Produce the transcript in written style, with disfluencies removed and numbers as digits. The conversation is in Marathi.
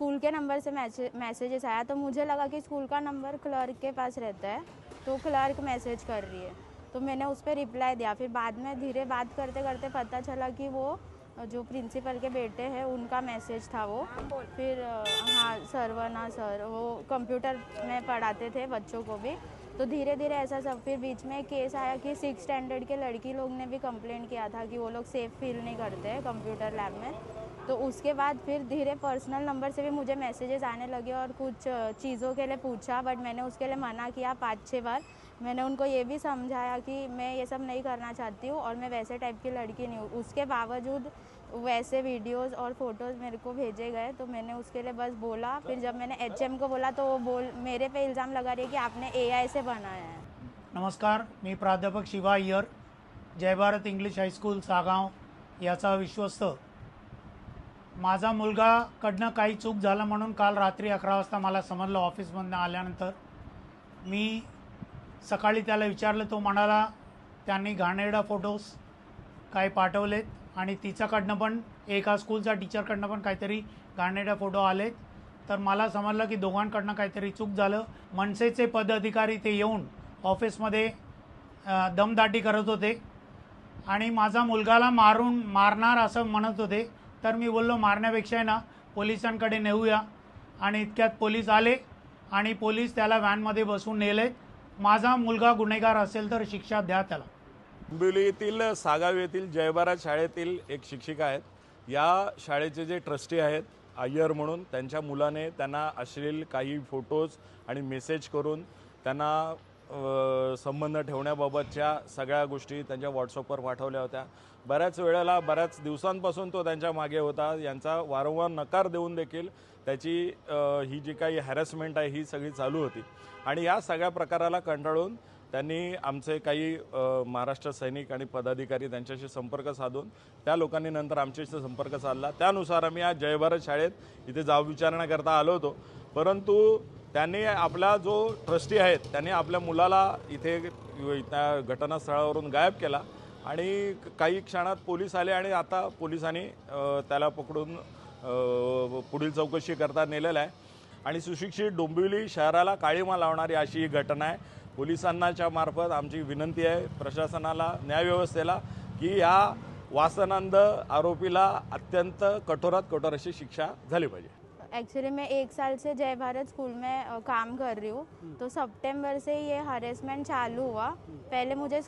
स्कूल के नंबर से मैसेजेस आया, तो मुझे लगा कि स्कूल का नंबर क्लर्क के पास रहता है, तो क्लर्क मैसेज कर रही है, तो मैंने उस पर रिप्लाई दिया। फिर बाद में धीरे बात करते करते पता चला कि वो जो प्रिंसिपल के बेटे हैं उनका मैसेज था वो। फिर हाँ सरवना सर, वो कंप्यूटर में पढ़ाते थे बच्चों को भी। तो धीरे धीरे ऐसा सब, फिर बीच में केस आया कि 6 स्टैंडर्ड के लड़की लोग ने भी कंप्लेंट किया था कि वो लोग सेफ़ फील नहीं करते हैं कंप्यूटर लैब में। तो उसके बाद फिर धीरे पर्सनल नंबर से भी मुझे मैसेजेस आने लगे और कुछ चीज़ों के लिए पूछा, बट मैंने उसके लिए मना किया 5-6 बार। मैंने उनको ये भी समझाया कि मैं ये सब नहीं करना चाहती हूँ और मैं वैसे टाइप की लड़की नहीं हूँ। उसके बावजूद वैसे वीडियोस और फोटोज़ मेरे को भेजे गए, तो मैंने उसके लिए बस बोला। फिर जब मैंने एचएम को बोला तो वो मेरे पे इल्ज़ाम लगा रही है कि आपने एआई से बनाया है। नमस्कार, मी प्राध्यापक शिवा अय्यर, जय भारत इंग्लिश हायस्कूल सागाव याचा विश्वस्त। माझा मुलगाकडनं काही चूक झालं म्हणून काल रात्री 11 वाजता मला समजलं ऑफिसमधनं आल्यानंतर। मी सकाळी त्याला विचारलं, तो म्हणाला त्यांनी घाणेरडा फोटोज काही पाठवलेत आणि तिच्याकडनं पण एका स्कूलच्या टीचरकडनं पण काहीतरी घाणेरडा फोटो आलेत। तर मला समजलं की दोघांकडनं काहीतरी चूक झालं। मनसेचे पदाधिकारी ते येऊन ऑफिसमध्ये दमदाटी करत होते आणि माझा मुलगाला मारणार असं म्हणत होते। तर मी बोललो मारण्यापेक्षा ना पोलिसांकडे नेऊया, आणि इतक्यात पोलीस आले आणि पोलीस त्याला व्हॅनमध्ये बसवून नेले। माझा मुलगा गुन्हेगार असेल तर शिक्षा द्या त्याला। डोंबिवलीतील सागाव येथील जय भारत शाळेतील एक शिक्षिका आहेत। या शाळेचे जे ट्रस्टी आहेत अय्यर म्हणून, त्यांच्या मुलाने त्यांना अश्लील काही फोटोज आणि मेसेज करून त्यांना संबंध ठेवण्याबाबतच्या सगळ्या गोष्टी त्यांच्या व्हॉट्सअपवर पाठवल्या होत्या। बऱ्याच वेळेला बऱ्याच दिवसांपासून तो त्यांच्या मागे होता। यांचा वारंवार नकार देऊन देखील त्याची ही जी काही हॅरेसमेंट आहे ही सगळी चालू होती। आणि या सगळ्या प्रकाराला कंटाळून त्यांनी आमचे काही महाराष्ट्र सैनिक आणि पदाधिकारी त्यांच्याशी संपर्क साधून त्या लोकांनी नंतर आमच्याशी संपर्क साधला। त्यानुसार आम्ही आज जय भारत शाळेत इथे जाब विचारणा करता आलो होतो, परंतु त्यांनी आपला जो ट्रस्टी आहेत त्यांनी आपल्या मुलाला इथे त्या घटनास्थळावरून गायब केला आणि काही क्षणात पोलीस आले आणि आता पोलिसांनी त्याला पकडून पुढील चौकशी करता नेलेला आहे। आणि सुशिक्षित डोंबिवली शहराला काळीमा लावणारी अशी ही घटना आहे। पोलिसांच्या मार्फत आमची विनंती आहे प्रशासनाला, न्यायव्यवस्थेला, की या वासनांध आरोपीला अत्यंत कठोरात कठोर अशी शिक्षा झाली पाहिजे। एक्चुअली मैं 1 साल से जय भारत स्कूल में काम कर रही हूँ, तो सितंबर से ये हरेसमेंट चालू हुआ। पहले मुझे